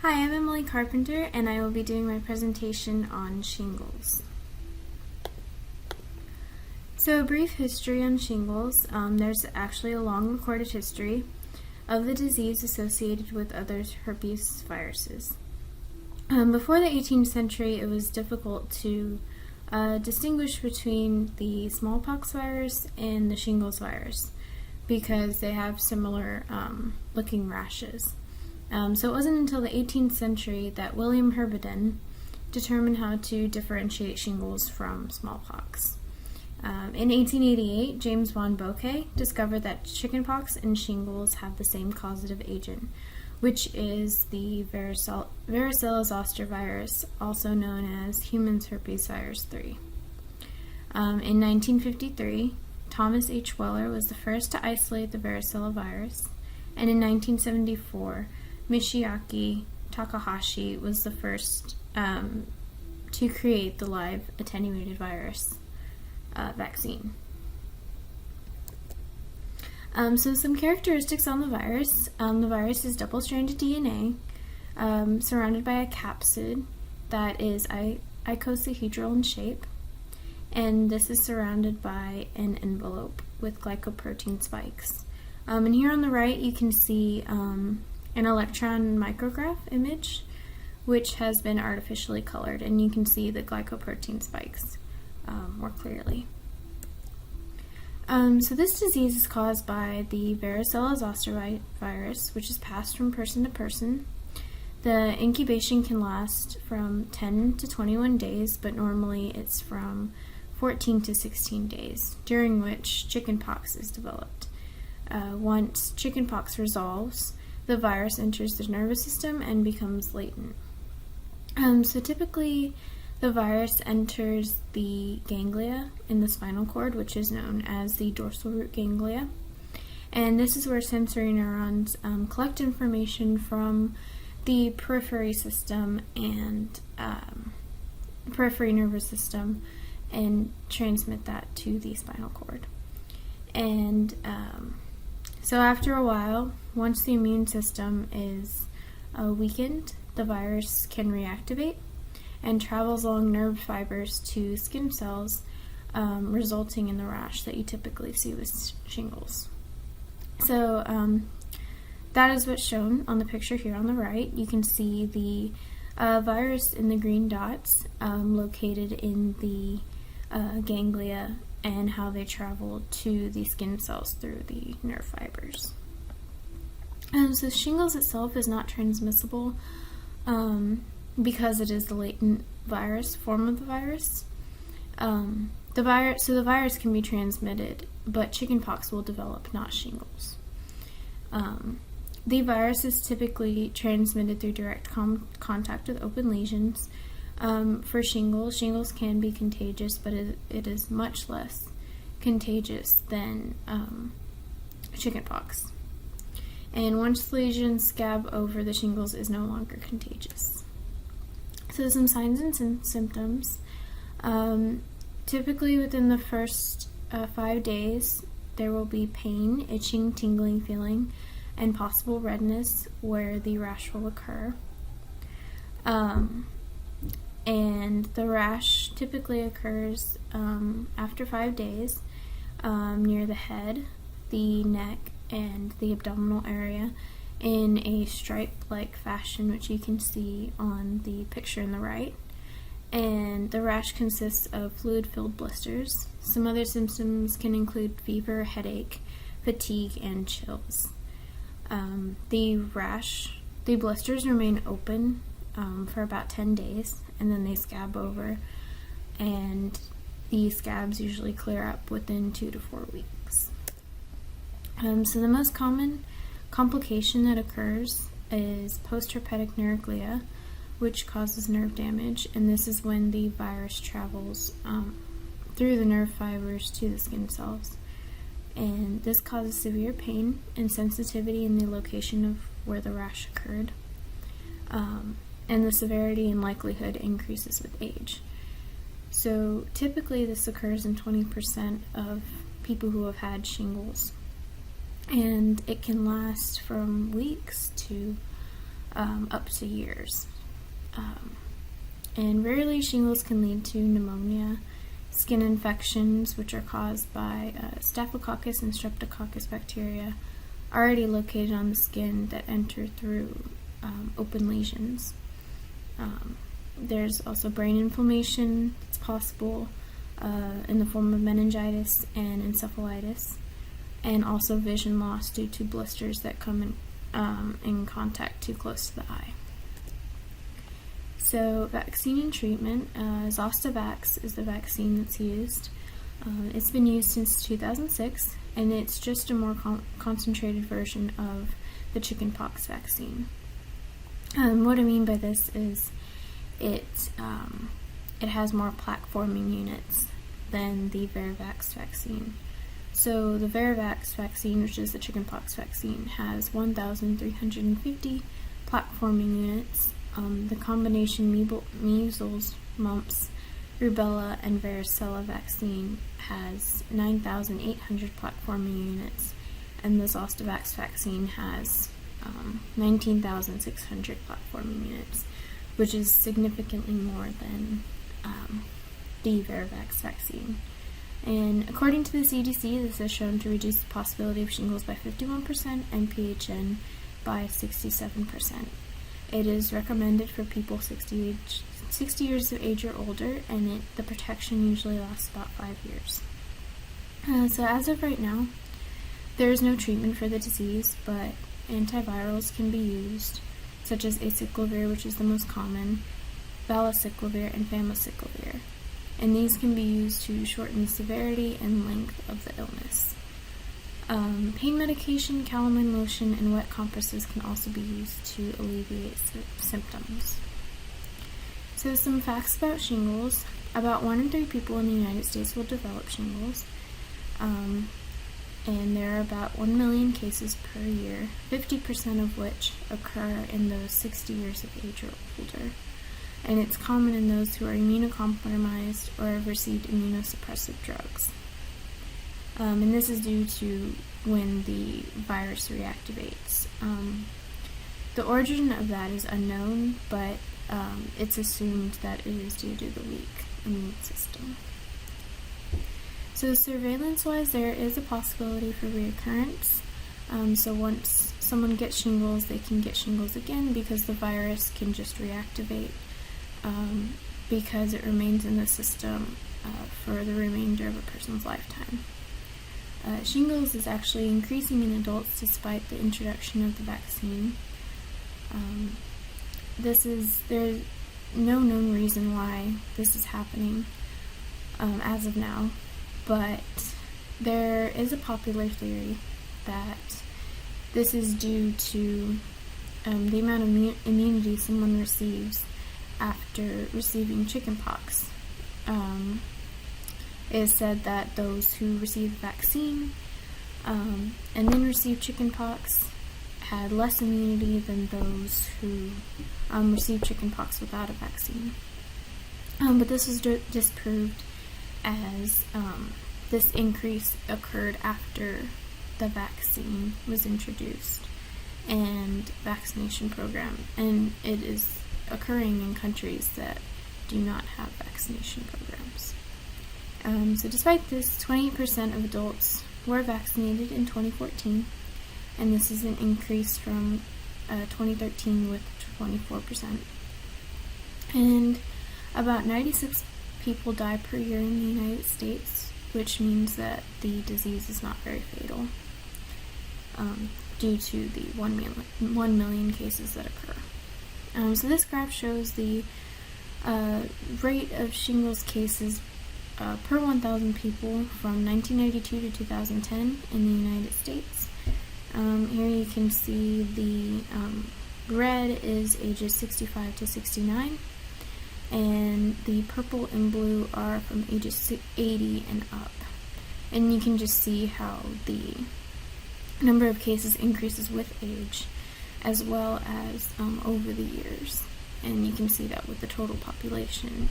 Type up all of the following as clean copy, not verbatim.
Hi, I'm Emily Carpenter, and I will be doing my presentation on shingles. So, a brief history on shingles. There's actually a long recorded history of the disease associated with other herpes viruses. Before the 18th century, it was difficult to distinguish between the smallpox virus and the shingles virus because they have similar looking rashes. So it wasn't until the 18th century that William Herbeden determined how to differentiate shingles from smallpox. In 1888, James von Boeke discovered that chickenpox and shingles have the same causative agent, which is the varicella zoster virus, also known as human herpes virus 3. In 1953, Thomas H. Weller was the first to isolate the varicella virus, and in 1974, Michiaki Takahashi was the first to create the live attenuated virus vaccine. So some characteristics on the virus. The virus is double-stranded DNA surrounded by a capsid that is icosahedral in shape, and this is surrounded by an envelope with glycoprotein spikes. And here on the right you can see an electron micrograph image, which has been artificially colored, and you can see the glycoprotein spikes more clearly. So this disease is caused by the varicella zoster virus, which is passed from person to person. The incubation can last from 10 to 21 days, but normally it's from 14 to 16 days, during which chickenpox is developed. Once chickenpox resolves, the virus enters the nervous system and becomes latent. So typically, the virus enters the ganglia in the spinal cord, which is known as the dorsal root ganglia. And this is where sensory neurons collect information from the periphery system and periphery nervous system and transmit that to the spinal cord. And so after a while, once the immune system is weakened, the virus can reactivate and travels along nerve fibers to skin cells, resulting in the rash that you typically see with shingles. So that is what's shown on the picture here on the right. You can see the virus in the green dots located in the ganglia and how they travel to the skin cells through the nerve fibers. So shingles itself is not transmissible because it is the latent virus form of the virus. The virus can be transmitted, but chickenpox will develop, not shingles. The virus is typically transmitted through direct contact with open lesions. For shingles can be contagious, but it is much less contagious than chickenpox. And once the lesions scab over, the shingles is no longer contagious. So some signs and symptoms. Typically within the first 5 days, there will be pain, itching, tingling feeling, and possible redness where the rash will occur. And the rash typically occurs after 5 days near the head, the neck, and the abdominal area in a stripe-like fashion, which you can see on the picture on the right. And the rash consists of fluid-filled blisters. Some other symptoms can include fever, headache, fatigue, and chills. The blisters remain open for about 10 days, and then they scab over, and the scabs usually clear up within 2 to 4 weeks. So the most common complication that occurs is postherpetic neuroglia, which causes nerve damage, and this is when the virus travels through the nerve fibers to the skin cells. And this causes severe pain and sensitivity in the location of where the rash occurred. And the severity and likelihood increases with age. So typically this occurs in 20% of people who have had shingles. And it can last from weeks to up to years. And rarely, shingles can lead to pneumonia, skin infections, which are caused by Staphylococcus and Streptococcus bacteria already located on the skin that enter through open lesions. There's also brain inflammation that's possible in the form of meningitis and encephalitis, and also vision loss due to blisters that come in contact too close to the eye. So, vaccine and treatment. Zostavax is the vaccine that's used. It's been used since 2006, and it's just a more concentrated version of the chickenpox vaccine. What I mean by this is it has more plaque-forming units than the Varivax vaccine. So the Varivax vaccine, which is the chickenpox vaccine, has 1,350 plaque-forming units. The combination measles, mumps, rubella, and varicella vaccine has 9,800 plaque-forming units, and the Zostavax vaccine has 19,600 plaque-forming units, which is significantly more than the Varivax vaccine. And according to the CDC, this is shown to reduce the possibility of shingles by 51% and PHN by 67%. It is recommended for people 60 years of age or older, and the protection usually lasts about 5 years. So as of right now, there is no treatment for the disease, but antivirals can be used, such as acyclovir, which is the most common, valacyclovir, and famociclovir. And these can be used to shorten the severity and length of the illness. Pain medication, calamine lotion, and wet compresses can also be used to alleviate symptoms. So some facts about shingles. About 1 in 3 people in the United States will develop shingles. And there are about 1 million cases per year, 50% of which occur in those 60 years of age or older. And it's common in those who are immunocompromised or have received immunosuppressive drugs. And this is due to when the virus reactivates. The origin of that is unknown, but it's assumed that it is due to the weak immune system. So surveillance-wise, there is a possibility for reoccurrence. So once someone gets shingles, they can get shingles again because the virus can just reactivate because it remains in the system for the remainder of a person's lifetime. Shingles is actually increasing in adults despite the introduction of the vaccine. There's no known reason why this is happening as of now, but there is a popular theory that this is due to the amount of immunity someone receives after receiving chickenpox. It is said that those who received the vaccine and then received chickenpox had less immunity than those who received chickenpox without a vaccine. But this was disproved as this increase occurred after the vaccine was introduced and vaccination program, and it is occurring in countries that do not have vaccination programs. So despite this, 20% of adults were vaccinated in 2014, and this is an increase from 2013 with 24%. And about 96 people die per year in the United States, which means that the disease is not very fatal due to the 1 million cases that occur. So this graph shows the rate of shingles cases per 1,000 people from 1992 to 2010 in the United States. Here you can see the red is ages 65 to 69, and the purple and blue are from ages 80 and up. And you can just see how the number of cases increases with age as well as over the years. And you can see that with the total population,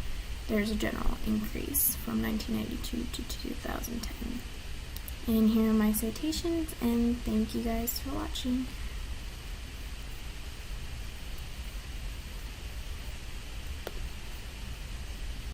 there's a general increase from 1992 to 2010. And here are my citations, and thank you guys for watching.